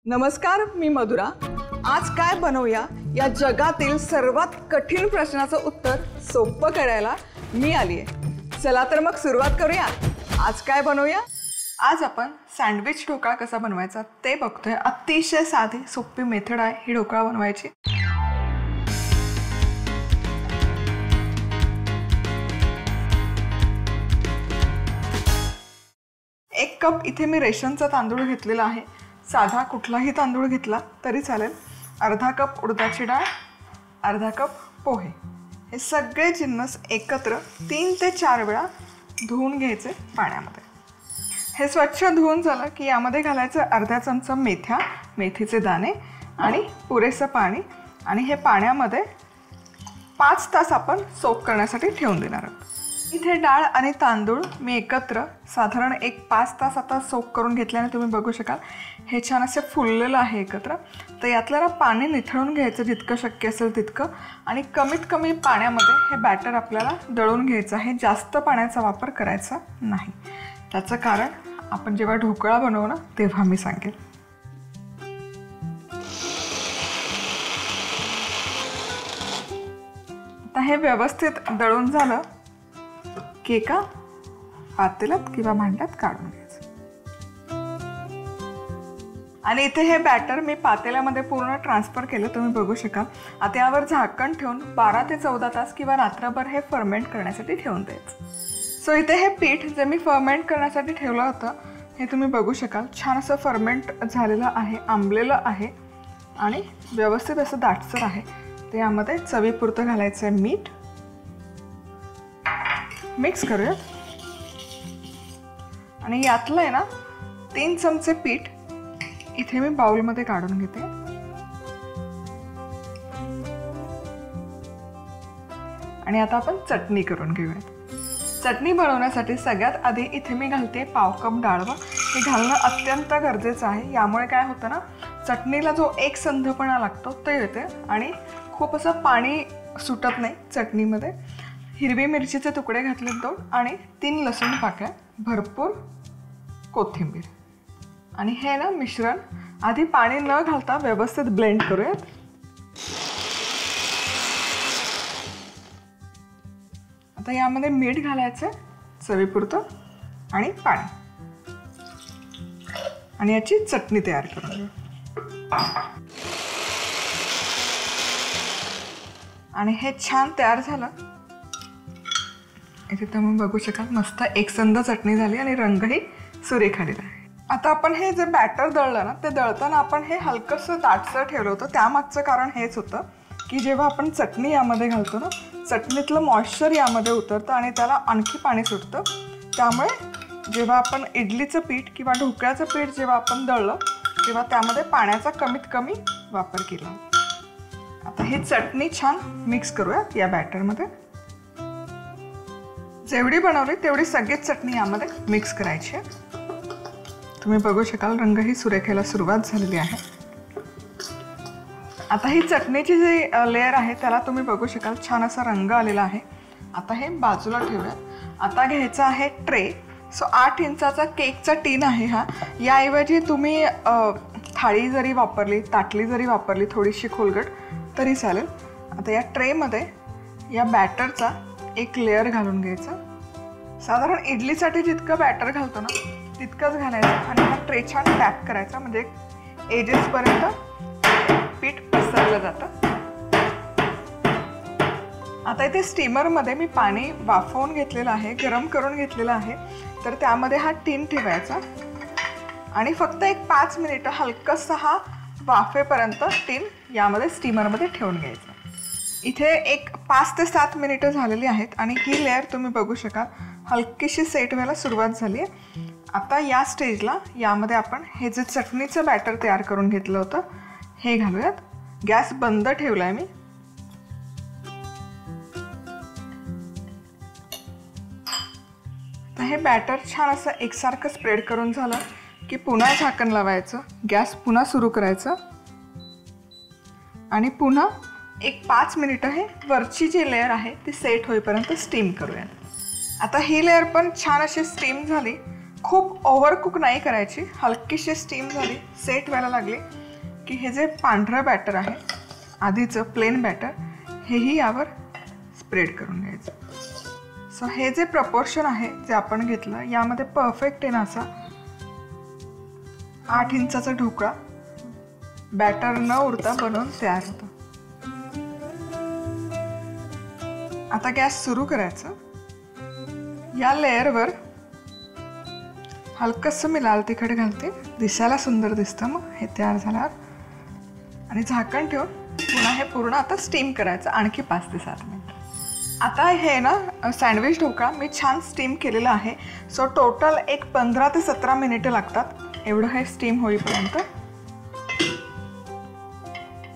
नमस्कार, मी मधुरा। आज काय बनवूया या जगातील सर्वात कठीण प्रश्नाचं उत्तर सोपं करायला मी आली आहे। चला तर मग सुरुवात करूया। आज काय बनवूया? आज आपण सँडविच ढोकळा कसा बनवायचा ते बघतोय। अतिशय साधी सोपी मेथड आहे ही ढोकळा बनवायची। 1 कप इथे मी रेशनचा तांदूळ घेतलेला आहे। साधा कुठलाही तांदूळ घेतला तरी चालेल। अर्धा कप उडदाची डाळ, अर्धा कप पोहे। हे सगळे जिन्नस एकत्र 3 ते 4 वेळा धुवून घ्यायचे पाण्यामध्ये। हे स्वच्छ धुवून झालं की यामध्ये घालायचं अर्धा चमचा मेथ्या, मेथीचे दाणे आणि पुरेसं पाणी। आणि हे पाण्यामध्ये 5 तास आपण सोक करण्यासाठी ठेवून देणार आहोत। इथे डाळ आणि तांदूळ मी एकत्र साधारण 5 तास आता सोक करून घेतल्याने तुम्ही बघू शकाल हे छान असे फुललेलं आहे एकत्र। तर यातलं पाणी निथळून घ्यायचं जितकं शक्य असेल तितकं आणि कमीत कमी पाण्यामध्ये हे बॅटर आपल्याला दळून घ्यायचं आहे। जास्त पाण्याचा वापर करायचा नाही। त्याचं कारण आपण जेव्हा ढोकळा बनवू ना तेव्हा मी सांगेल। आता हे व्यवस्थित दळून झालं की एका पातेल्यात किंवा भांड्यात काढून घ्यायचं। आणि इथे हे बॅटर मी पातेल्यामध्ये पूर्ण ट्रान्सफर केलं, तुम्ही बघू शकाल। आता यावर झाकण ठेवून 12 ते 14 तास किंवा रात्रभर हे फर्मेंट करण्यासाठी ठेवून द्यायचं। सो इथे हे पीठ जे मी फर्मेंट करण्यासाठी ठेवलं होतं हे तुम्ही बघू शकाल छान असं फर्मेंट झालेलं आहे, आंबलेलं आहे आणि व्यवस्थित असं दाटसर आहे। ते यामध्ये चवीपुरतं घालायचं आहे मीठ। मिक्स करूया आणि यातलं आहे ना 3 चमचे पीठ इथे मी बाउलमध्ये काढून घेते। आणि आता आपण चटणी करून घेऊया। चटणी बनवण्यासाठी सगळ्यात आधी इथे मी घालते पाव कप डाळवा। हे घालणं अत्यंत गरजेचं आहे। यामुळे काय होतं ना चटणीला जो एक संधपणा लागतो ते येते आणि खूप असं पाणी सुटत नाही चटणीमध्ये। हिरवी मिरचीचे तुकडे घातले 2 आणि 3 लसूण पाकळ्या, भरपूर कोथिंबीर आणि हे ना मिश्रण आधी पाणी न घालता व्यवस्थित ब्लेंड करूयात। आता यामध्ये मीठ घालायचं चवीपुरतं आणि पाणी आणि याची चटणी तयार करून घेऊ। आणि हे छान तयार झालं। इथे तुम्ही बघू शकाल मस्त एकसंध चटणी झाली आणि रंगही सुरेख आलेला आहे। आता आपण हे जे बॅटर दळलं ना ते दळताना आपण हे हलकंसं दाटसर ठेवलं होतं। त्यामागचं कारण हेच होतं की जेव्हा आपण चटणी यामध्ये घालतो ना चटणीतलं मॉइश्चर यामध्ये उतरतं आणि त्याला आणखी पाणी सुटतं। त्यामुळे जेव्हा आपण इडलीचं पीठ किंवा ढोकळ्याचं पीठ जेव्हा आपण दळलं तेव्हा त्यामध्ये पाण्याचा कमीत कमी वापर केला। आता ही चटणी छान मिक्स करूयात या बॅटरमध्ये। जेवढी बनवली तेवढी सगळीच चटणी यामध्ये मिक्स करायची आहे। तुम्ही बघू शकाल रंगही सुरेखायला सुरुवात झालेली आहे। आता ही चटणीची जी लेयर आहे त्याला तुम्ही बघू शकाल छान असा रंग आलेला आहे। आता हे बाजूला ठेवूया। आता घ्यायचा आहे ट्रे। सो 8 इंचाचा केकचा टीन आहे हा। याऐवजी तुम्ही थाळी जरी वापरली, ताटली जरी वापरली थोडीशी खोलगट तरी चालेल। आता या ट्रेमध्ये या बॅटरचा एक लेयर घालून घ्यायचा। साधारण इडलीसाठी जितकं बॅटर घालतो ना तितकंच घालायचं आणि हा ट्रे छान टॅप करायचा म्हणजे एजेसपर्यंत पीठ पसरलं जातं। आता इथे स्टीमरमध्ये मी पाणी वाफवून घेतलेलं आहे, गरम करून घेतलेलं आहे। तर त्यामध्ये हा टीन ठेवायचा आणि फक्त 5 मिनिटं हलकंसं हा वाफेपर्यंत टीन यामध्ये स्टीमरमध्ये ठेवून घ्यायचा। इथे 5 ते 7 मिनिटं झालेली आहेत आणि ही लेयर तुम्ही बघू शकाल हलकीशी सेट व्हायला सुरुवात झाली आहे। आता या स्टेजला यामध्ये आपण हे जे चटणीचं बॅटर तयार करून घेतलं होतं हे घालूयात। गॅस बंद ठेवलाय मी। तर हे बॅटर छान असं एकसारखं स्प्रेड करून झालं की पुन्हा झाकण लावायचं, गॅस पुन्हा सुरू करायचं आणि पुन्हा 5 मिनिटं हे वरची जी लेयर आहे ती सेट होईपर्यंत स्टीम करूयात। आता ही लेयर पण छान अशी स्टीम झाली खूप ओव्हरकुक नाही करायची, हलकीशी स्टीम झाली, सेट व्हायला लागली की हे जे पांढरं बॅटर आहे आधीचं प्लेन बॅटर हेही यावर स्प्रेड करून घ्यायचं. सो हे जे प्रपोर्शन आहे जे आपण घेतलं यामध्ये परफेक्ट आहे ना असा 8 इंचाचा ढोकळा बॅटर न उडता बनवून तयार होतो. आता गॅस सुरू करायचं. या लेअरवर हलकंसं मी लाल तिखट घालते, दिसायला सुंदर दिसतं मग हे तयार झाल्यावर. आणि झाकण ठेवून पुन्हा हे पूर्ण आता स्टीम करायचं आणखी 5 ते 7 मिनिट. आता हे ना सँडविच ढोकळा मी छान स्टीम केलेला आहे. सो टोटल एक 15 ते 17 मिनिटं लागतात एवढं हे स्टीम होईपर्यंत.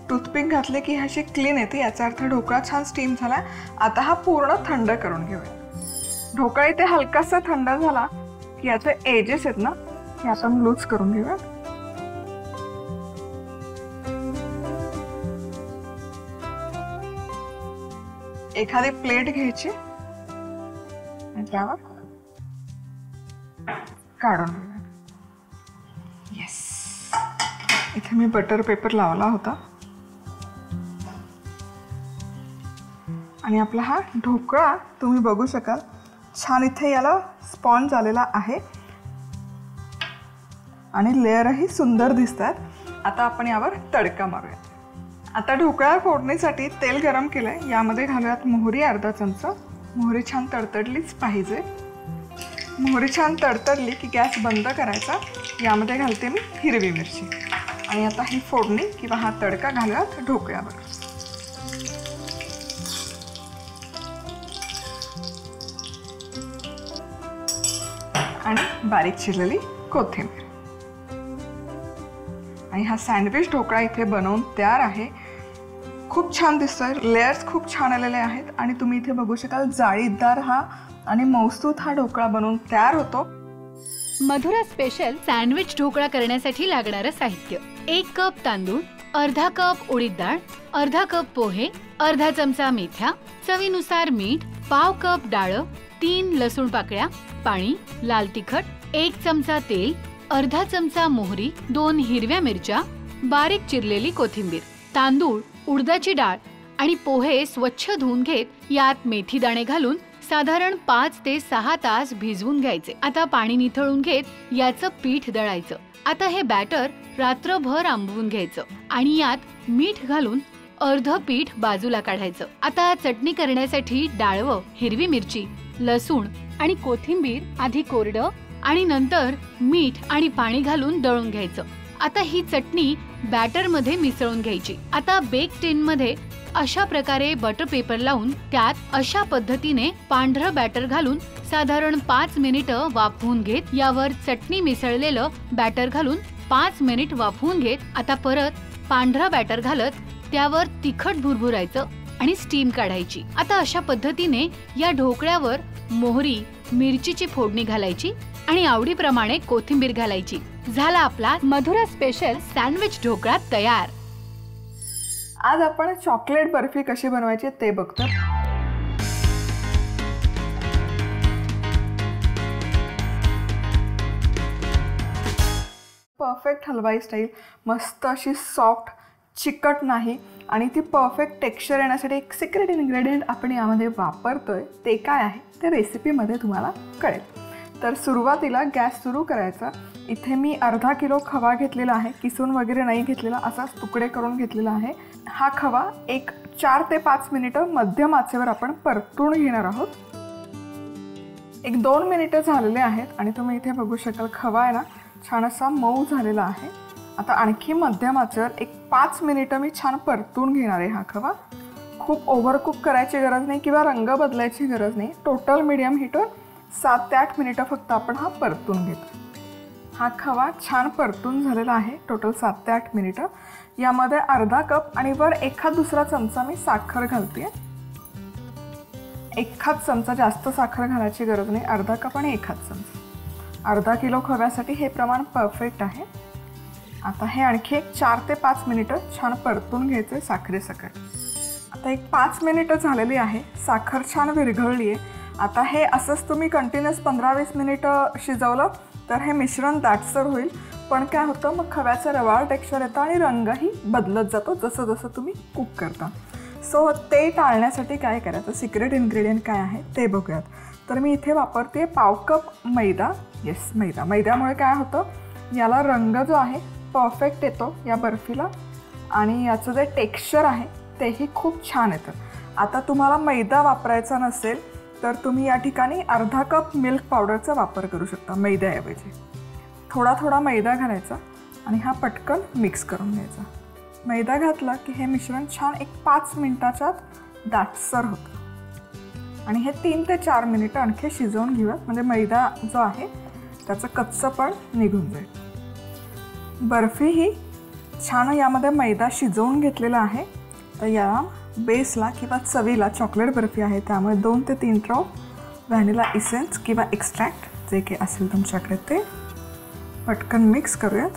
टूथपिक घातले की ह्याची क्लीन येते, याचा अर्थ ढोकळा छान स्टीम झाला. आता हा पूर्ण थंड करून घेऊया. ढोकळा इथे हलकासा थंड झाला की याचे एजेस आहेत ना हे आपण लूज करून घेऊया. एखादी प्लेट घ्यायची आणि त्यावर काढून घेऊया. येस, इथे मी बटर पेपर लावला होता. आणि आपला हा ढोकळा तुम्ही बघू शकाल छान इथे याला स्पॉन्ज आलेला आहे आणि लेअरही सुंदर दिसतात. आता आपण यावर तडका मारूया. आता ढोकळा फोडणीसाठी तेल गरम केलंय, यामध्ये घालूयात मोहरी अर्धा चमचा. मोहरी छान तडतडलीच पाहिजे. मोहरी छान तडतडली की गॅस बंद करायचा. यामध्ये घालते मी हिरवी मिरची आणि आता ही फोडणी किंवा हा तडका घालूयात ढोकळ्यावर. आणि बारीक चिरलेली कोथिंबीर. आणि हा सँडविच ढोकळा इथे बनवून तयार आहे. खूप छान दिसतोय, लेयर्स खूप छान आलेले आहेत आणि तुम्ही इथे बघू शकाल जाळीदार हा आणि मौसूत हा ढोकळा बनवून तयार होतो. मधुरा स्पेशल सँडविच ढोकळा करण्यासाठी लागणारं साहित्य: 1 कप तांदूळ, अर्धा कप उडीद डाळ, अर्धा कप पोहे, अर्धा चमचा मेथ्या, चवीनुसार मीठ, पाव कप डाळ, 3 लसूण पाकळ्या, पाणी, लाल तिखट, 1 चमचा तेल, अर्धा चमचा मोहरी, 2 हिरव्या मिरच्या, बारीक चिरलेली कोथिंबीर. तांदूळ, उडदाची डाळ आणि पोहे स्वच्छ धुवून घेत यात मेथी दाणे घालून साधारण 5 ते 6 तास भिजवून घ्यायचे. आता पाणी निथळून घेत याचं पीठ दळायचं. आता हे बॅटर रात्रभर आंबवून घ्यायचं आणि यात मीठ घालून अर्ध पीठ बाजूला काढायचं. आता चटणी करण्यासाठी डाळवं, हिरवी मिरची, लसूण आणि कोथिंबीर आधी कोरडं आणि नंतर मीठ आणि पाणी घालून दळून घ्यायचं. आता ही चटणी बॅटर मध्ये मिसळून घ्यायची. आता बेक टिन मध्ये अशा प्रकारे बटर पेपर लावून त्यात अशा पद्धतीने पांढरं बॅटर घालून साधारण 5 मिनिटं वाफवून घेत यावर चटणी मिसळलेलं बॅटर घालून 5 मिनिट वाफवून घेत आता परत पांढरा बॅटर घालत त्यावर तिखट भुरभुरायचं आणि स्टीम काढायची. आता अशा पद्धतीने या ढोकळ्यावर मोहरी, मिरचीची फोडणी घालायची आणि आवडीप्रमाणे कोथिंबीर घालायची. झाला आपला मधुरा स्पेशल सँडविच ढोकळा तयार. आज आपण चॉकलेट बर्फी कशी बनवायची ते बघतो. परफेक्ट हलवाई स्टाईल, मस्त अशी सॉफ्ट, चिकट नाही आणि ती परफेक्ट टेक्स्चर येण्यासाठी एक सिक्रेट इन्ग्रेडियंट आपण यामध्ये वापरतोय. ते काय आहे ते रेसिपीमध्ये तुम्हाला कळेल. तर सुरुवातीला गॅस सुरू करायचा. इथे मी अर्धा किलो खवा घेतलेला आहे, किसून वगैरे नाही घेतलेला, असाच तुकडे करून घेतलेला आहे. हा खवा एक 4 ते 5 मिनिटं मध्यम आचेवर आपण परतून घेणार आहोत. एक 2 मिनिटं झालेले आहेत आणि तुम्ही इथे बघू शकाल खवा आहे ना छान असा मऊ झालेला आहे. आता आणखी मध्यम आचेवर एक 5 मिनिटं मी छान परतून घेणार आहे. हा खवा खूप ओव्हरकुक करायची गरज नाही किंवा रंग बदलायची गरज नाही. टोटल मीडियम हीटवर 7 ते 8 मिनिटं फक्त आपण हा परतून घेतो. हा खवा छान परतून झालेला आहे टोटल 7 ते 8 मिनिटं. यामध्ये अर्धा कप आणि वर एखाद दुसरा चमचा मी साखर घालते. एखाद चमचा, जास्त साखर घालायची गरज नाही. अर्धा कप आणि एखाद चमचा. अर्धा किलो खव्यासाठी हे प्रमाण परफेक्ट आहे. आता हे आणखी एक 4 ते 5 मिनिटं छान परतून घ्यायचं साखरेसकट. आता एक 5 मिनिटं झालेली आहे. साखर छान विरघळली आहे आता हे असंच तुम्ही कंटिन्युअस 15-20 मिनिटं शिजवलं तर हे मिश्रण दाटसर होईल, पण काय होतं मग खव्याचं रवाळ टेक्स्चर येतं आणि रंगही बदलत जातो जसं जसं तुम्ही कुक करता. सो ते टाळण्यासाठी काय करायचं, सिक्रेट इन्ग्रेडियंट काय आहे ते बघूयात. तर मी इथे वापरते पाव कप मैदा. येस, मैद्यामुळे काय होतं याला रंग जो आहे परफेक्ट येतो या बर्फीला आणि याचं जे टेक्स्चर आहे तेही खूप छान येतं. आता तुम्हाला मैदा वापरायचा नसेल तर तुम्ही या ठिकाणी अर्धा कप मिल्क पावडरचा वापर करू शकता मैद्याऐवजी. थोडा थोडा मैदा घालायचा आणि हा पटकन मिक्स करून घ्यायचा. मैदा घातला की हे मिश्रण छान एक 5 मिनिटाच्यात दाटसर होतं आणि हे 3 ते 4 मिनिटं आणखी शिजवून घेऊयात, म्हणजे मैदा जो आहे त्याचं कच्चं पण निघून जाईल. बर्फी ही छान यामध्ये मैदा शिजवून घेतलेला आहे. तर या बेसला किंवा चवीला चॉकलेट बर्फी आहे त्यामुळे 2 ते 3 ड्रॉप व्हॅनिला इसेन्स किंवा एक्स्ट्रॅक्ट जे काही असेल तुमच्याकडे ते पटकन मिक्स करूयात.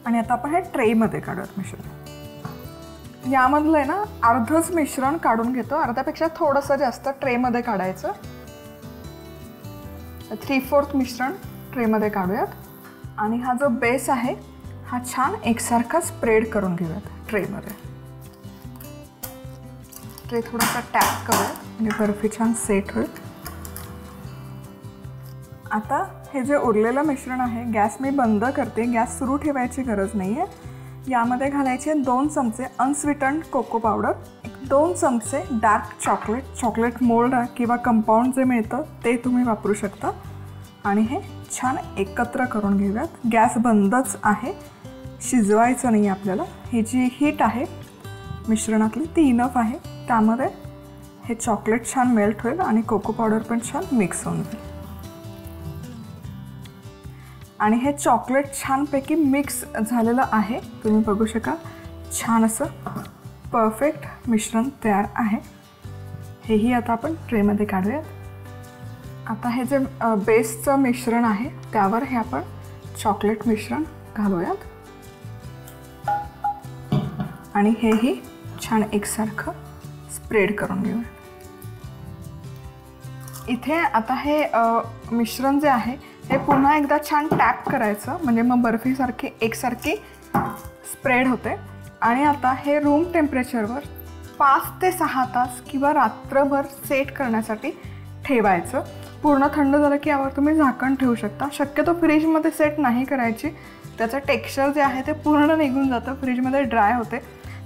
आणि आता आपण हे ट्रेमध्ये काढूयात मिश्रण. यामधलं आहे ना अर्धच मिश्रण काढून घेतो, अर्ध्यापेक्षा थोडंसं जास्त ट्रेमध्ये काढायचं. 3/4 मिश्रण ट्रेमध्ये काढूयात आणि हा जो बेस आहे हा छान एकसारखा स्प्रेड करून घेऊयात ट्रेमध्ये. ट्रे थोडासा टॅप करूयात आणि बर्फी छान सेट होईल. आता हे जे उरलेलं मिश्रण आहे गॅस मी बंद करते, गॅस सुरू ठेवायची गरज नाही आहे. यामध्ये घालायचे 2 चमचे अनस्वीटन्ड कोको पावडर, 2 चमचे डार्क चॉकलेट मोल्ड किंवा कंपाऊंड जे मिळतं ते तुम्ही वापरू शकता. आणि हे छान एकत्र करून घेऊयात. गॅस बंदच आहे, शिजवायचं नाही आपल्याला. ही जी हीट आहे मिश्रणातली ती इनफ आहे, त्यामध्ये हे चॉकलेट छान मेल्ट होईल आणि कोको पावडर पण छान मिक्स होऊन जाईल. आणि हे चॉकलेट छानपैकी मिक्स झालेलं आहे, तुम्ही बघू शकाल. छान असं परफेक्ट मिश्रण तयार आहे. हेही आता आपण ट्रेमध्ये काढूयात. आता हे जे बेसचं मिश्रण आहे त्यावर हे आपण चॉकलेट मिश्रण घालूयात आणि हेही छान एकसारखं स्प्रेड करून घेऊयात. इथे आता हे मिश्रण जे आहे हे पुन्हा एकदा छान टॅप करायचं, म्हणजे मग बर्फीसारखी एकसारखी स्प्रेड होते. आणि आता हे रूम टेम्परेचरवर 5 ते 6 तास किंवा रात्रभर सेट करण्यासाठी ठेवायचं. पूर्ण थंड झालं की यावर तुम्ही झाकण ठेवू शकता. शक्यतो फ्रीजमध्ये सेट नाही करायची, त्याचं टेक्स्चर जे आहे ते पूर्ण निघून जातं, फ्रीजमध्ये ड्राय होते.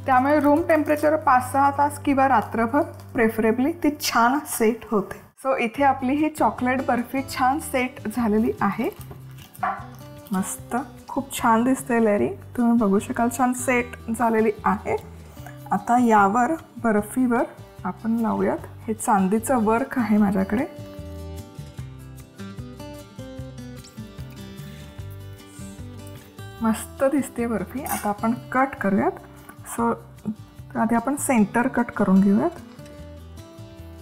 त्यामुळे रूम टेम्परेचर 5-6 तास किंवा रात्रभर प्रेफरेबली ती छान सेट होते. सो इथे आपली ही चॉकलेट बर्फी छान सेट झालेली आहे. मस्त, खूप छान दिसते लेअरिंग, तुम्ही बघू शकाल छान सेट झालेली आहे. आता यावर बर्फीवर आपण लावूयात हे चांदीचं वर्क आहे माझ्याकडे. मस्त दिसते बर्फी. आता आपण कट करूयात. सो आधी आपण सेंटर कट करून घेऊयात,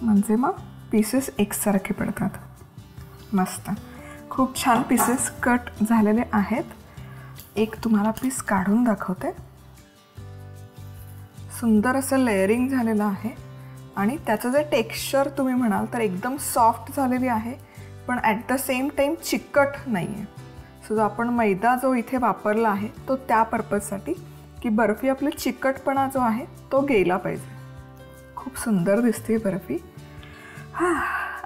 म्हणजे मग पीसेस एकसारखे पडतात. मस्त, खूप छान पीसेस कट झालेले आहेत. एक तुम्हाला पीस काढून दाखवते. सुंदर असं लेअरिंग झालेलं आहे आणि त्याचं जे टेक्स्चर तुम्ही म्हणाल तर एकदम सॉफ्ट झालेली आहे, पण ॲट द सेम टाईम चिकट नाही आहे. सो आपण मैदा जो इथे वापरला आहे तो त्या पर्पजसाठी की बर्फी आपली चिकटपणा जो आहे तो गेला पाहिजे. खूप सुंदर दिसते बर्फी.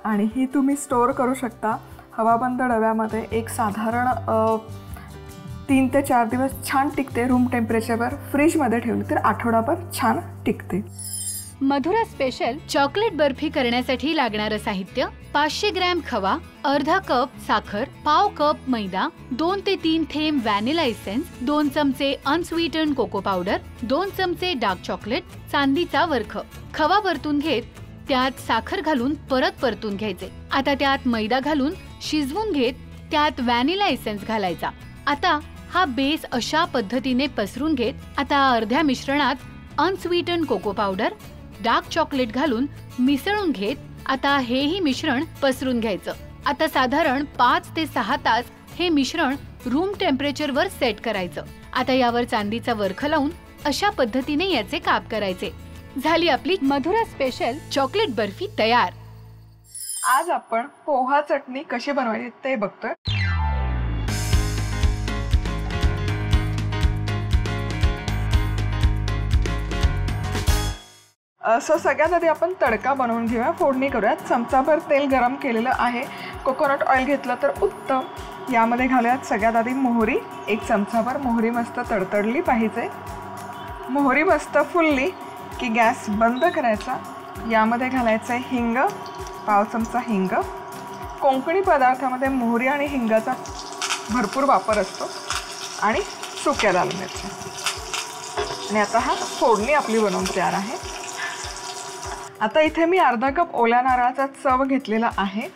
आणि ही तुम्ही स्टोअर करू शकता हवाबंद डब्यामध्ये. एक साधारण 3 ते 4 दिवस छान टिकते. रूम टेम्परेचरवर फ्रीजमध्ये ठेवली तर आठवडाभर छान टिकते. मधुरा स्पेशल चॉकलेट बर्फी करण्यासाठी लागणारं साहित्य: 500 ग्रॅम खवा, अर्धा कप साखर, पाव कप मैदा, 2 ते 3 थेंब व्हॅनिला इसेन्स, 2 चमचे अनस्वीटन्ड कोको पावडर, 2 चमचे डार्क चॉकलेट, चांदीचा वर्ख. खवा परतून घेत त्यात साखर घालून परत परतून घ्यायचे. आता त्यात मैदा घालून शिजवून घेत त्यात व्हॅनिला इसेन्स घालायचा. आता हा बेस अशा पद्धतीने पसरून घेत आता अर्ध्या मिश्रणात अनस्वीटन्ड कोको पावडर, डार्क चॉकलेट घालून मिसळून घेत आता हेही मिश्रण पसरून घ्यायचं. आता साधारण 5 ते 6 तास हे मिश्रण रूम टेम्परेचरवर सेट करायचं. आता यावर चांदीचा वर्ख लावून अशा पद्धतीने याचे काप करायचे. झाली आपली मधुरा स्पेशल चॉकलेट बर्फी तयार. आज आपण पोहा चटणी कशी बनवायची ते बघतोय। सगळ्यात आधी आपण तडका बनवून घेऊया, फोडणी करूया। चमचाभर तेल गरम केलेलं आहे, कोकोनट ऑइल घेतलं तर उत्तम। यामध्ये घालूयात सगळ्यात आधी मोहरी, 1 चमचाभर। मोहरी मस्त तडतडली पाहिजे। मोहरी मस्त फुलली की गॅस बंद करायचा। यामध्ये घालायचं आहे हिंग, पाव चमचा हिंग। कोकणी पदार्थामध्ये मोहरी आणि हिंगाचा भरपूर वापर असतो। आणि सुक्या लाल मिरच्या। आणि आता हा फोडणी आपली बनवून तयार आहे। आता इथे मी अर्धा कप ओल्या नारळाचा चव घेतलेला आहे।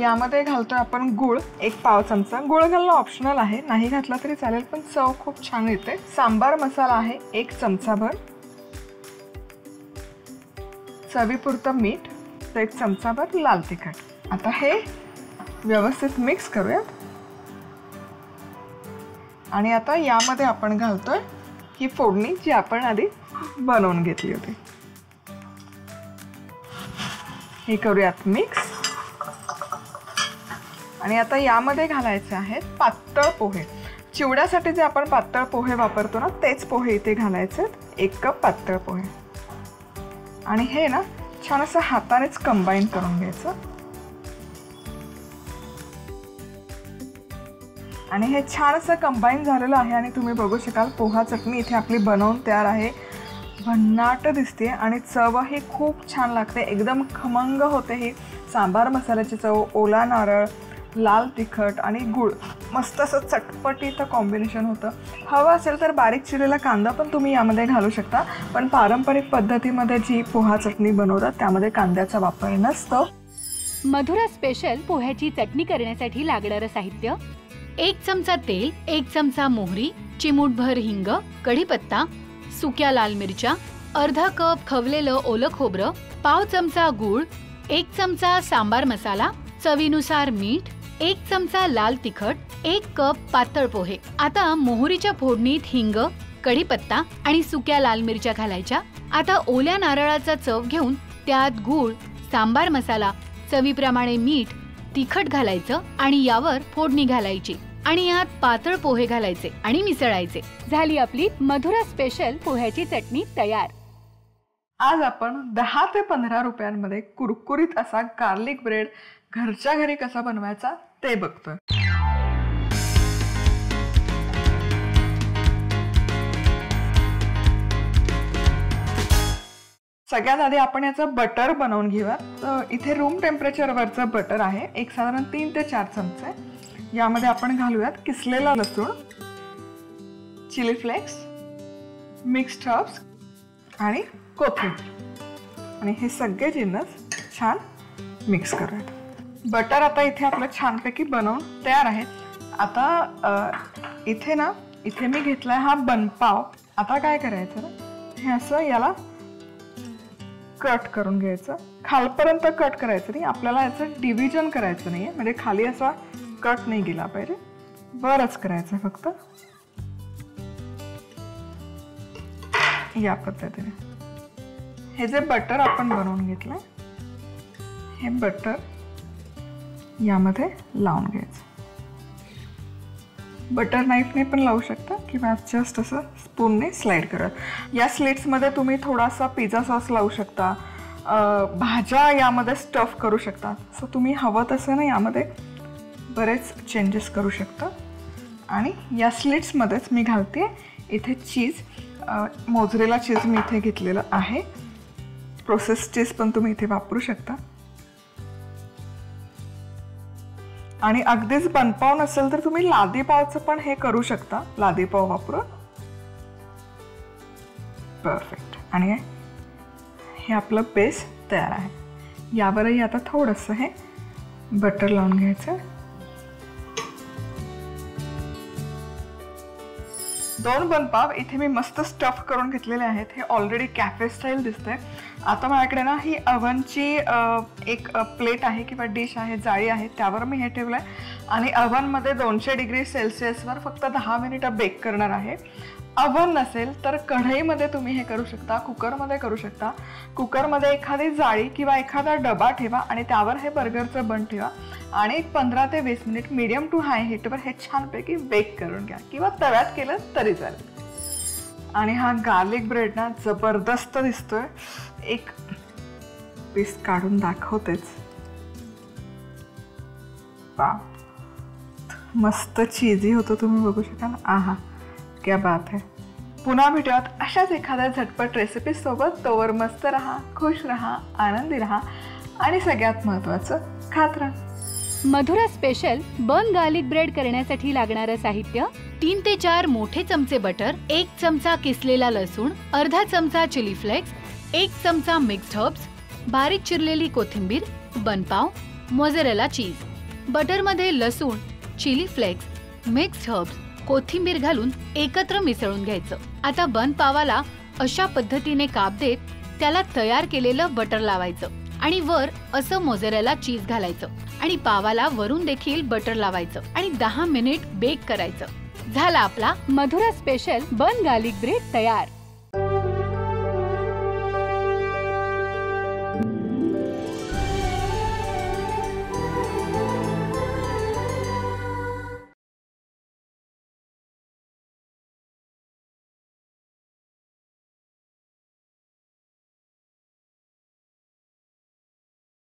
यामध्ये घालतोय आपण गूळ, 1 पाव चमचा। गूळ घालणं ऑप्शनल आहे, नाही घातला तरी चालेल, पण चव खूप छान येते। सांबार मसाला आहे 1 चमचाभर। चवीपुरतं मीठ, 1 चमचाभर लाल तिखट। आता हे व्यवस्थित मिक्स करूयात। आणि आता यामध्ये आपण घालतोय ही फोडणी जी आपण आधी बनवून घेतली होती। हे करूयात मिक्स। आणि आता यामध्ये घालायचे आहेत पातळ पोहे। चिवड्यासाठी जे आपण पातळ पोहे वापरतो ना, तेच पोहे इथे घालायचे, 1 कप पातळ पोहे। आणि हे ना छान असं हातानेच कंबाईन करून घ्यायचं। आणि हे छान असं कंबाईन झालेलं आहे। आणि तुम्ही बघू शकाल पोहा चटणी इथे आपली बनवून तयार आहे। भन्नाट दिसते आणि चव ही खूप छान लागते, एकदम खमंग होते। ही सांबार मसाल्याची चव, ओला नारळ, लाल तिखट आणि गूळ, मस्त असं चटपटीचं कॉम्बिनेशन होतं। हवं असेल तर बारीक चिरलेला कांदा पण तुम्ही यामध्ये घालू शकता, पण पारंपरिक पद्धतीमध्ये जी पोहा चटणी बनवतात त्यामध्ये कांद्याचा वापर नसतो। मधुरा स्पेशल पोह्याची चटणी करण्यासाठी लागणारं साहित्य: 1 चमचा तेल, 1 चमचा मोहरी, चिमूटभर हिंग, कढीपत्ता, सुक्या लाल मिरच्या, अर्धा कप खवलेलं ओलं खोबरं, पाव चमचा गूळ, 1 चमचा सांबार मसाला, चवीनुसार मीठ, 1 चमचा लाल तिखट, 1 कप पातळ पोहे। आता मोहरीच्या फोडणीत हिंग, कढीपत्ता आणि सुक्या लाल मिरच्या घालायच्या। आता ओल्या नारळाचा चव घेऊन त्यात गूळ, सांबार मसाला, चवीप्रमाणे मीठ, तिखट घालायचं आणि यावर फोडणी घालायची आणि यात पातळ पोहे घालायचे आणि मिसळायचे। झाली आपली मधुरा स्पेशल पोह्याची चटणी तयार। आज आपण 10 ते 15 रुपयांमध्ये कुरकुरीत असा गार्लिक ब्रेड घरच्या घरी कसा बनवायचा ते बघतोय। सगळ्यात आधी आपण याचं बटर बनवून घेऊया। इथे रूम टेम्परेचरवरचं बटर आहे, एक साधारण 3 ते 4 चमचे। यामध्ये आपण घालूयात किसलेला लसूण, चिली फ्लेक्स, मिक्स्ड हर्ब्स आणि कोथिंबीर। आणि हे सगळे जिन्नस छान मिक्स करूयात। बटर आता इथे आपलं छानपैकी बनवून तयार आहे। आता इथे मी घेतलाय हा बनपाव। आता काय करायचं ना, हे असं याला कट करून घ्यायचं। खालपर्यंत कट करायचं नाही, आपल्याला याचं डिव्हिजन करायचं नाहीये, म्हणजे खाली असा कट नाही गेला पाहिजे, बरंच करायचं फक्त या पद्धतीने। हे जे बटर आपण बनवून घेतलंय, हे बटर यामध्ये लावून घ्यायचं। बटर नाईफने पण लावू शकता किंवा जस्ट असं स्पूनने स्लाइड करा। या स्लिट्समध्ये तुम्ही थोडासा पिझ्झा सॉस लावू शकता, भाज्या यामध्ये स्टफ करू शकता। सो तुम्ही हवं तसं ना यामध्ये बरेच चेंजेस करू शकता। आणि या स्लिट्समध्येच मी घालते इथे चीज, मोझरेला चीज मी इथे घेतलेलं आहे। प्रोसेस चीज पण तुम्ही इथे वापरू शकता। आणि अगदीच बनपाव नसेल तर तुम्ही लादी पावचं पण हे करू शकता, लादी पाव वापरून। परफेक्ट। आणि हे आपलं बेस तयार आहे। यावरही आता थोडंसं हे बटर लावून घ्यायचं। 2 बनपाव इथे मी मस्त स्टफ करून घेतलेले आहेत। हे ऑलरेडी कॅफे स्टाईल दिसतंय। आता माझ्याकडे ना ही अव्हनची एक प्लेट आहे किंवा डिश आहे, जाळी आहे, त्यावर मी हे ठेवलंय आणि अव्हनमध्ये 200 डिग्री सेल्सिअसवर फक्त 10 मिनिटं बेक करणार आहे. अव्हन नसेल तर कढईमध्ये तुम्ही हे करू शकता, कुकरमध्ये करू शकता. कुकरमध्ये एखादी जाळी किंवा एखादा डबा ठेवा आणि त्यावर हे बर्गरचं बन ठेवा आणि 15 ते 20 मिनिट मीडियम टू हाय हीटवर हे छानपैकी बेक करून घ्या किंवा तव्यात केलं तरी चालेल. आणि हा गार्लिक ब्रेड ना जबरदस्त दिसतोय. एक पीस काढून दाखवतेच. वाव, मस्त चीजी होतो, तुम्ही बघू शकाल. आहा, क्या बात है. पुन्हा भेटूयात अशाच एखाद्या झटपट रेसिपी सोबत. तोवर मस्त रहा, खुश रहा, आनंदी रहा आणि सगळ्यात महत्त्वाचं खात राहा. मधुरा स्पेशल बन गार्लिक ब्रेड करण्यासाठी लागणारं साहित्य: 3 ते 4 मोठे चमचे बटर, 1 चमचा किसलेला लसूण, अर्धा चमचा चिली फ्लेक्स, 1 चमचा मिक्स्ड हर्ब्स, बारीक चिरलेली कोथिंबीर, बनपाव, मोझरेला चीज. बटरमध्ये लसूण, चिली फ्लेक्स, मिक्स्ड हर्ब्स, कोथिंबीर घालून एकत्र मिसळून घ्यायचं. आता बन पावाला अशा पद्धतीने काप देत त्याला तयार केलेलं बटर लावायचं आणि वर असं मोझरेला चीज घालायचं आणि पावाला वरून देखील बटर लावायचं आणि 10 मिनिट बेक करायचं. झाला आपला मधुरा स्पेशल बन गार्लिक ब्रेड तयार.